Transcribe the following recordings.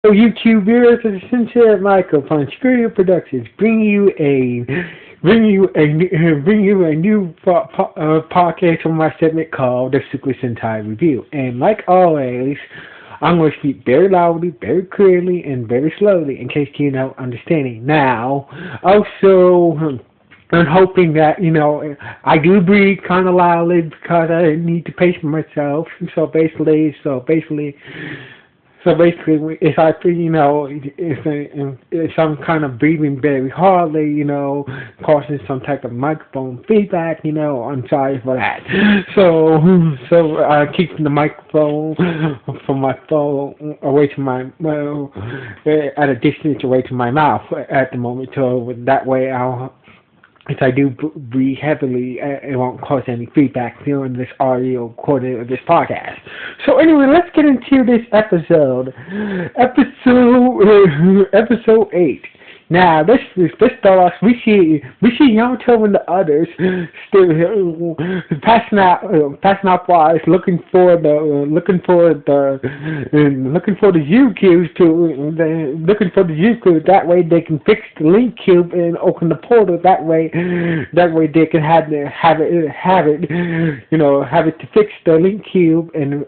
YouTube viewers of the Sincere Microphone Screw Productions bring you a new podcast from my segment called the Super Sentai Review. And like always, I'm going to speak very loudly, very clearly, and very slowly in case you're not understanding. Now, also, I'm hoping that, I do breathe kind of loudly because I need to pace myself. So basically, if I feel, if I'm kind of breathing very hardly, causing some type of microphone feedback, I'm sorry for that. So keeping the microphone from my phone away to at a distance away to my mouth at the moment, so that way if I do breathe heavily, it won't cause any feedback during this audio recording of this podcast. So anyway, let's get into this episode. Episode 8. Now, let's start off. We see Yamato and the others still passing out flies, looking for the Zyuohger. That way they can fix the link cube and open the portal. That way they can have it to fix the link cube, and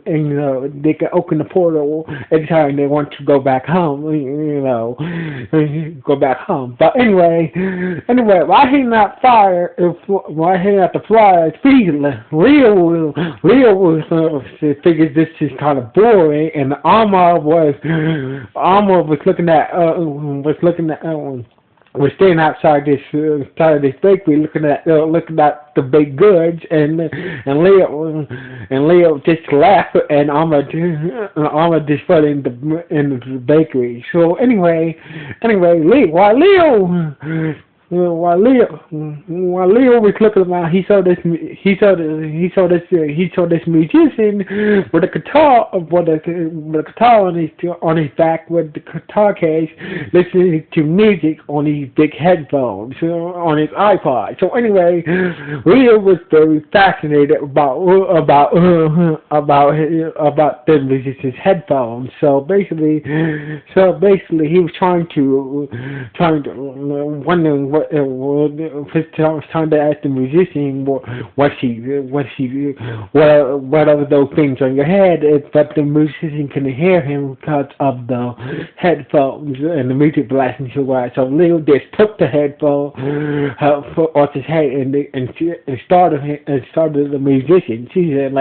they can open the portal anytime they want to go back home. Go back home. But anyway, while hanging out the flyers, Leo figured this is kind of boring, and the Armor was staying outside this bakery, looking at the baked goods, and Leo just laughed, and Alma just fell in the bakery. So anyway, while Leo was looking around, he saw this musician with a guitar on his back, with the guitar case, listening to music on these big headphones on his iPod. So anyway, Leo was very fascinated about the musician's headphones. So basically, he was wondering what trying to ask the musician what are those things on your head, but the musician couldn't hear him because of the headphones and the music blasting so loud. So Leo just took the headphone off his head and started the musician. She said,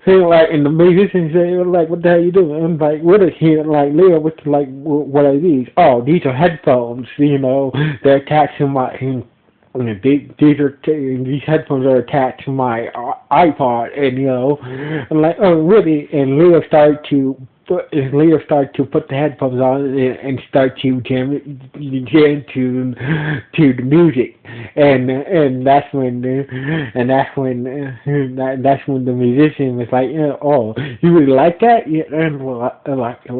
and the musician said, what the hell you doing? And what is he? Leo, what are these? Oh, these are headphones, they're attached to my, these headphones are attached to my iPod, and oh, really? And Leo started to put the headphones on and start to jam to the music, and that's when the musician was like, oh, you really like that? Yeah, and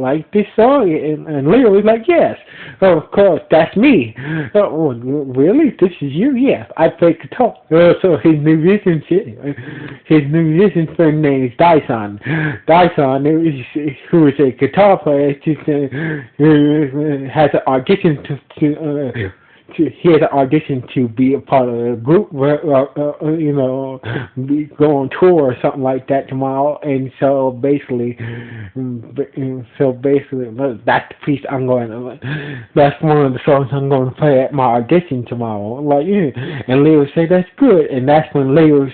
like this song? And Leo was like, yes, oh, of course, that's me. Oh, really? This is you? Yeah, I play guitar. So his musician friend name is Dyson, who is a guitar player, has an audition he had an audition to be a part of a group, go on tour or something like that tomorrow. And so basically, that's the piece that's one of the songs I'm going to play at my audition tomorrow. And Leo said, that's good. And that's when Leo's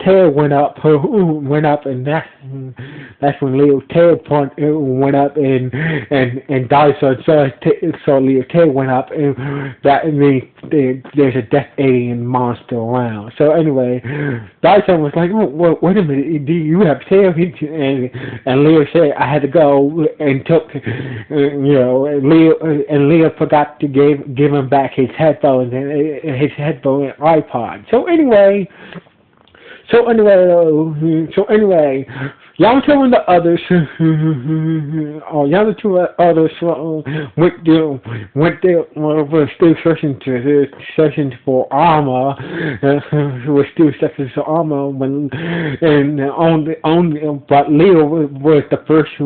tail went up, and that's when Leo's tail went up, and Dyson saw Leo's tail went up, and that means there's a death alien monster around. So anyway, Dyson was like, well, wait a minute, do you have tail? And Leo said, I had to go, and took, Leo forgot to give him back his headphones and his headphone and iPod. So anyway, Yamato and the others, Yamato and others were still searching for armor. Were still searching for armor and but Leo was the first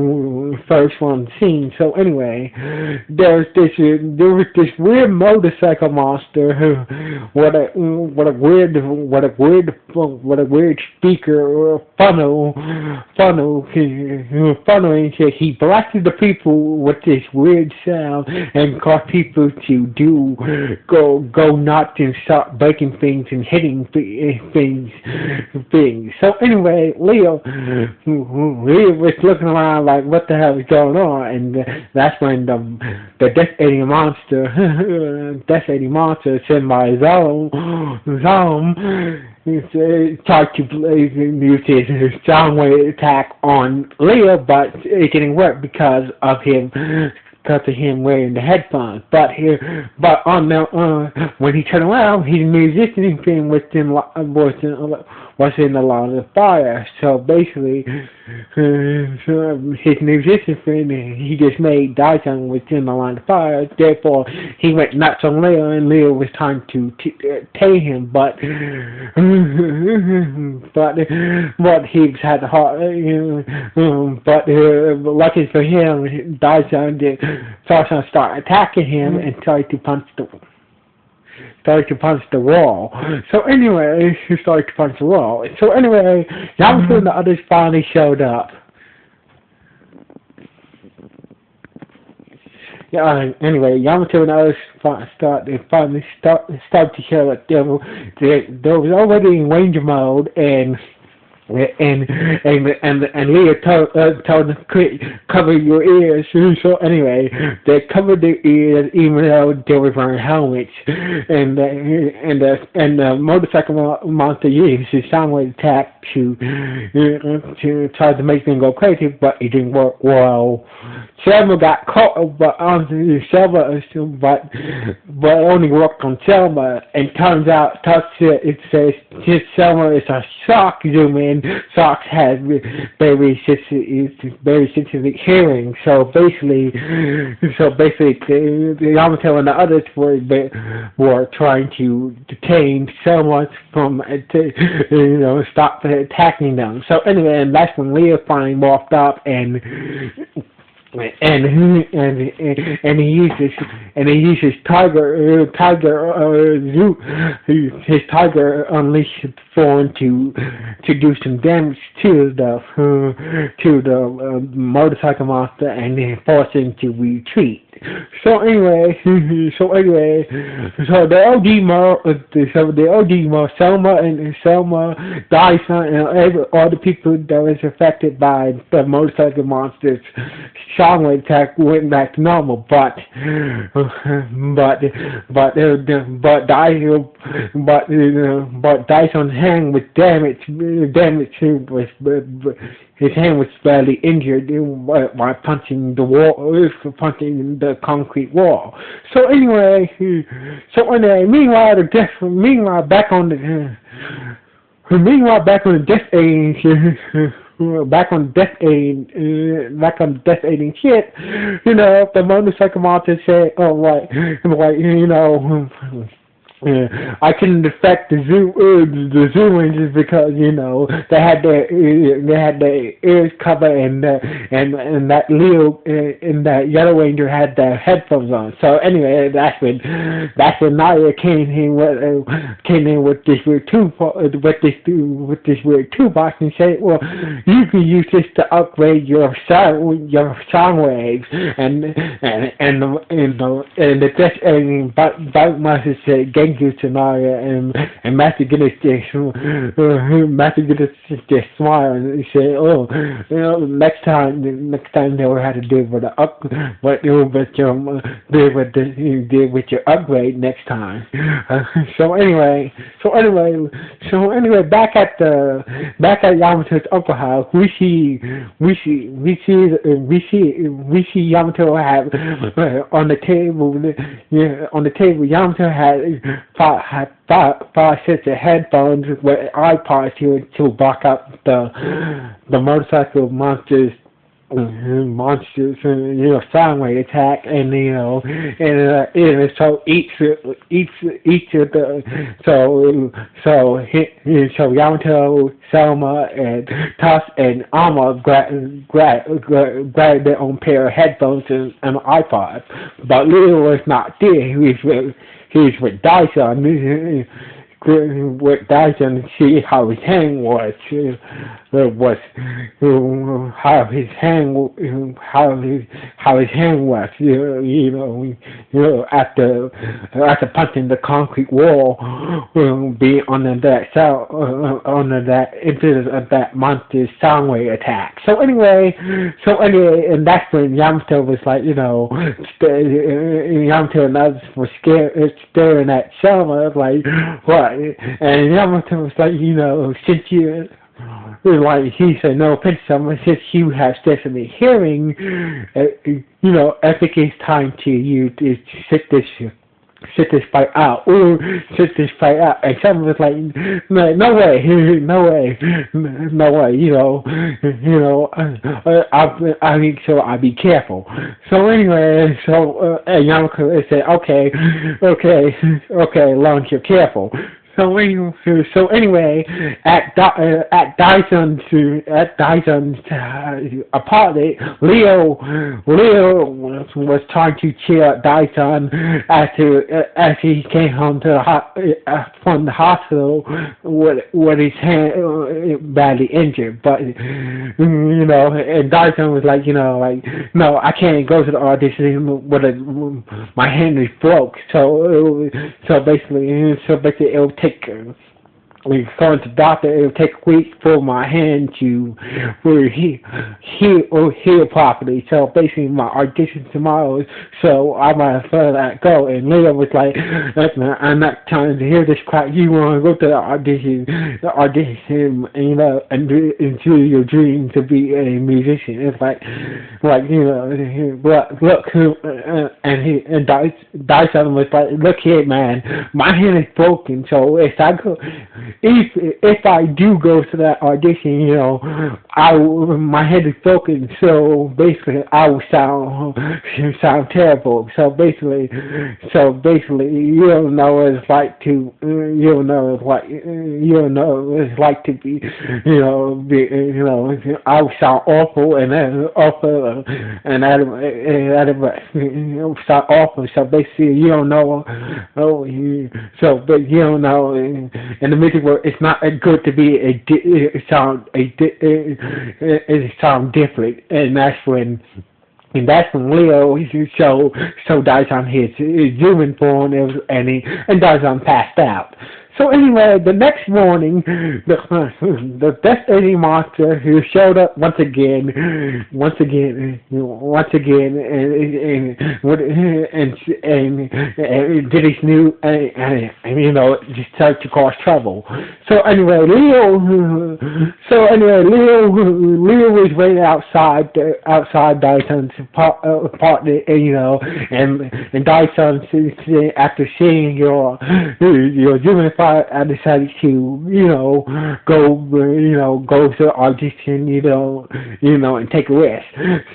one seen. So anyway, there was this weird motorcycle monster what a weird speaker funnel and shit. He blasted the people with this weird sound and caused people to go nuts and start breaking things and hitting things. So anyway, Leo was looking around like, what the hell is going on? And that's when the death-eating monster sent by Zom tried to use his strong way attack on Leo, but it didn't work because of him wearing the headphones. But when he turned around, his musician thing was in the line of fire. So basically, his musician friend, he just made Daijun within the line of fire. Therefore, he went nuts on Leo, and Leo was trying to tame him, but he had heart. But lucky for him, Daijun started attacking him and tried to punch the wall. So anyway, he started to punch the wall. So anyway, Yamato and the others finally showed up. Yeah. Anyway, Yamato and the others finally started to show up. There was already in ranger mode, and Leah told them cover your ears. So anyway, they covered their ears even though they were wearing helmets. And the motorcycle monster used his soundwave attack to try to make them go crazy, but it didn't work well. Selma got caught, but only worked on Selma. And turns out, it says Selma is a shock zoom in. Socks has very sensitive hearing. So basically, the Yamato and the others were trying to detain Selma from stop attacking them. So anyway, and that's when Leah finally walked up and he uses his tiger unleashed form to do some damage to the motorcycle monster and then force him to retreat. So the OD Selma, Dyson, and all the people that was affected by the motorcycle monster's shockwave attack went back to normal, but Dyson's hand was damaged. His hand was badly injured by punching the wall, punching the concrete wall. So anyway, meanwhile back on the death aiding shit, the motorcycle monster said, I couldn't affect the zoo rangers because they had their ears covered and that Leo and that Yellow Ranger had their headphones on. So anyway, that's when Naya came in with this weird toolbox and said, well, you can use this to upgrade your sound waves and the death aiding bite master said you to Naya and Matthew Guinness just smiled and he said, next time they will have to deal with with your upgrade next time. So anyway, back at Yamato's uncle house, we see Yamato have on the table. Yamato had five sets of headphones with iPods to block out the motorcycle monsters, sound wave attack, and so each of the so Yamato, Selma, and Toss and Alma grabbed their own pair of headphones and an iPod, but Leo was not there. He was with Dyson. With Dyson, see how his hand was how his hand was, after punching the concrete wall, being under that incident of that monster's sound wave attack. So anyway, and that's when Yamato was like, Yamato and others were staring at Selma like, what? And Yamato was like, since you. Like he said, no offense, someone, since you have definitely hearing, I think it's time to you to sit this fight out, and someone was like, no way, I mean, so I'll be careful. So anyway, Yamato said, okay, as long as you're careful. So anyway, at Dyson's apartment, Leo was trying to cheer up Dyson as he came home from the hospital with his hand badly injured. But and Dyson was like, no, I can't go to the audition my hand is broke. So basically it'll take. Going to the doctor, it will take a week for my hand to heal properly. So basically, my audition tomorrow, so I might as well let go. And Leo was like, I'm not trying to hear this crap. You want to go to the audition, and do your dream to be a musician. It's like look, and Dyson was like, look here, man, my hand is broken. So if I do go to that audition, my head is broken, so basically I will sound terrible. So basically, you don't know what it's like to, I will sound awful and sound awful. So basically, you don't know. But you don't know in the music world, it's not good to be sound different, and that's when Leo so Dyson his zooming phone and Dyson passed out. So anyway, the next morning, the Destiny monster who showed up once again, and did his new, just tried to cause trouble. So anyway, Leo was waiting outside Dyson's apartment, and Dyson, after seeing your human fire, I decided to, go to the audition, and take a risk.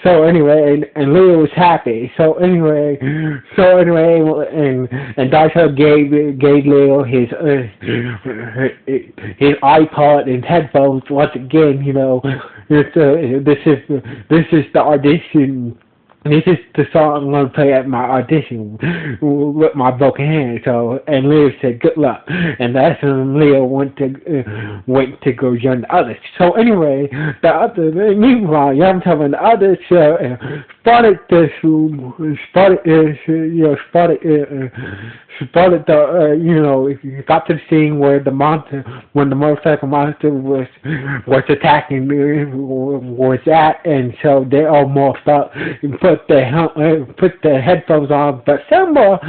So anyway, and Leo was happy. So anyway, and Dyson gave Leo his iPod and headphones once again. This is the audition. This is the song I'm going to play at my audition with my broken hand. So, and Leo said, "Good luck." And that's when Leo went to go join the others. So anyway, meanwhile, Yamato and the others spotted got to the scene where the motorcycle monster was attacking, was at, and so they all morphed up and put their headphones on. But Selma,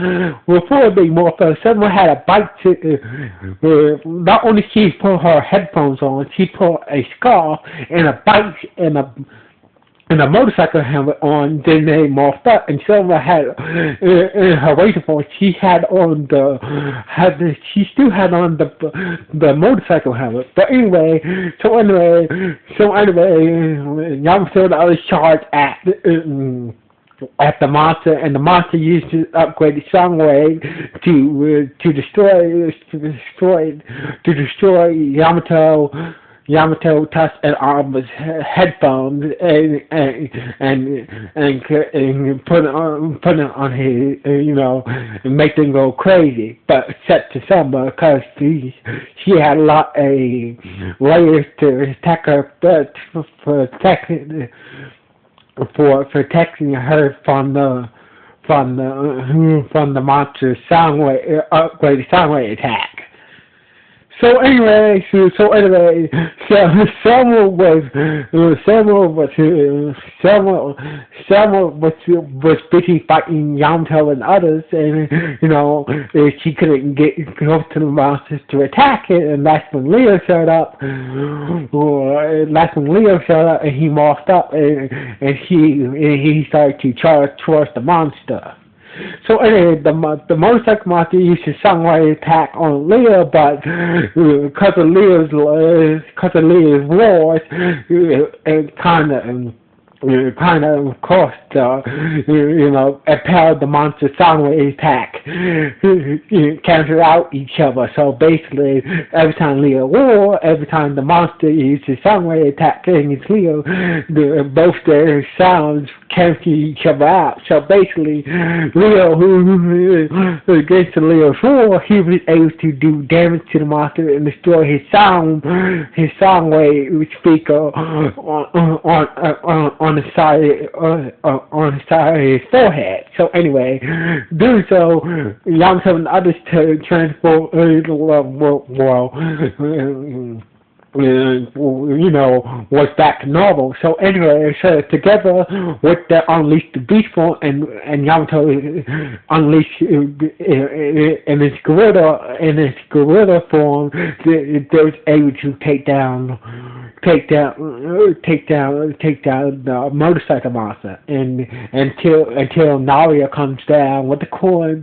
before they morphed up, Selma had a bite to, not only she put her headphones on, she put a scarf and a bite and a motorcycle helmet on. Then they morphed up, and Silver had in her racing form. She had on she still had on the motorcycle helmet. But anyway, Yamato the other charged at the monster, and the monster used his upgraded sound wave to destroy Yamato touched and Arma's headphones and put it on his, and make them go crazy. But except to Summer, because she had a lot of layers to attack her, but for protecting her from the monster's upgraded sound wave attack. So anyway, Selma was busy fighting Yamato and others, and she couldn't get close to the monsters to attack it, and that's when Leo showed up. And he morphed up, and he started to charge towards the monster. So anyway, the motorcycle monster used his sunlight attack on Leo, but because of Leo's roars, it kind of cost, impelled the monster's soundwave attack, cancel out each other. So basically, every time Leo roared, every time the monster used his soundwave attack against Leo, both their sounds cancel each other out. So basically, Leo, against Leo's roar, he was able to do damage to the monster and destroy his soundwave speaker on the side of his forehead. So anyway, doing so, Yamato and others transform was back to normal. So anyway, together with the unleashed the beast form and Yamato unleashed in his gorilla form, they was able to take down the motorcycle monster, and until Naria comes down with the core.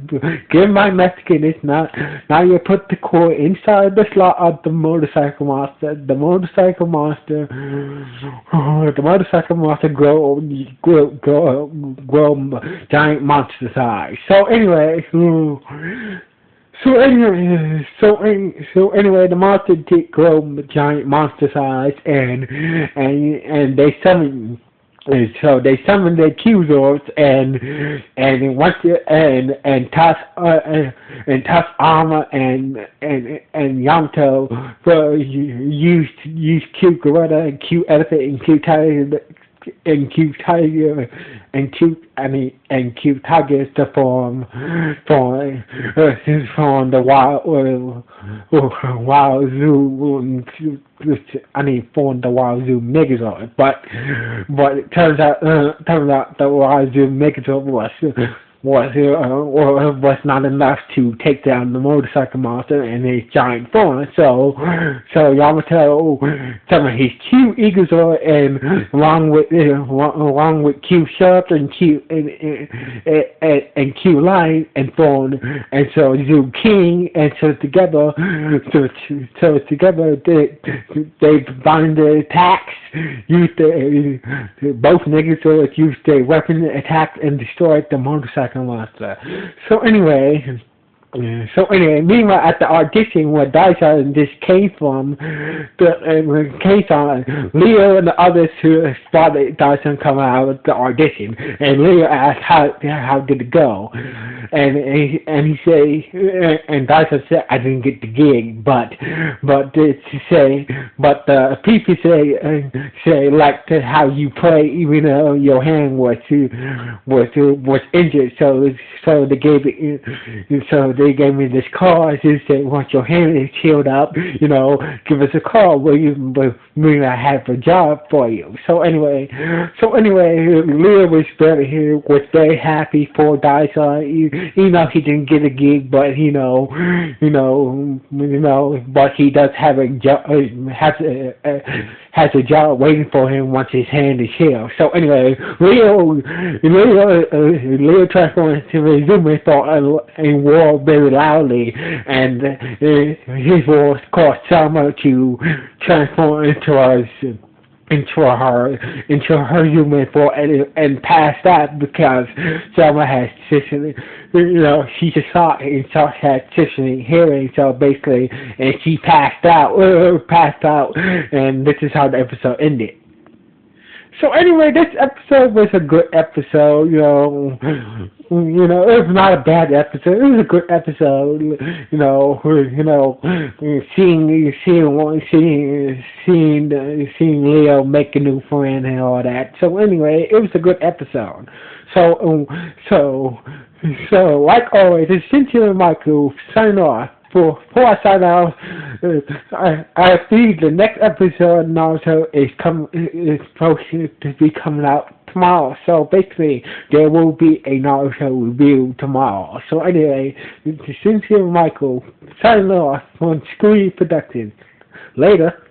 Give my message is not Naria put the core inside the slot of the motorcycle monster. The motorcycle monster grow giant monster size. So anyway, the monster did grow giant monster size, and they summoned. So they summoned the accusers, and Tough Armor and Yamato used cute gorilla and cute elephant and cute tiger and cute tigers to form the wild zoo. Form the wild zoo Megazord, but it turns out the wild zoo Megazord was not enough to take down the motorcycle monster in his giant form. So Yamato summoned his cute Egazord, and along with cute Sharp and cute Lion, and formed, and so Zoo King, and so together they combined their attacks, both Megazords used their weapon attack and destroyed the motorcycle monster. So anyway, meanwhile at the audition where Dyson just came from, Leo and the others who spotted Dyson come out of the audition, and Leo asked how did it go, and he said, and Dyson said, I didn't get the gig, but the people say like how you play, even though your hand was injured, so they gave it, so they gave me this card. They said, once your hand is healed up, give us a call. We I have a job for you. So anyway, Leo was very happy for Dyson. He didn't get a gig, but but he does have a job, has a job waiting for him once his hand is healed. So anyway, Leo transformed into a Zume thought and roared very loudly, and his voice caused Selma to transform into her human form and passed out because Selma has she just saw it and saw had hearing, so basically, and she passed out, and this is how the episode ended. So anyway, this episode was a good episode. It was not a bad episode. It was a good episode. Seeing Leo make a new friend and all that. So anyway, it was a good episode. So like always, it's Cynthia and Michael sign off. Before I sign off, I think the next episode of Naruto is supposed to be coming out tomorrow. So basically, there will be a Naruto review tomorrow. So anyway, it's Cynthia and Michael signing off on Screwy Productions. Later.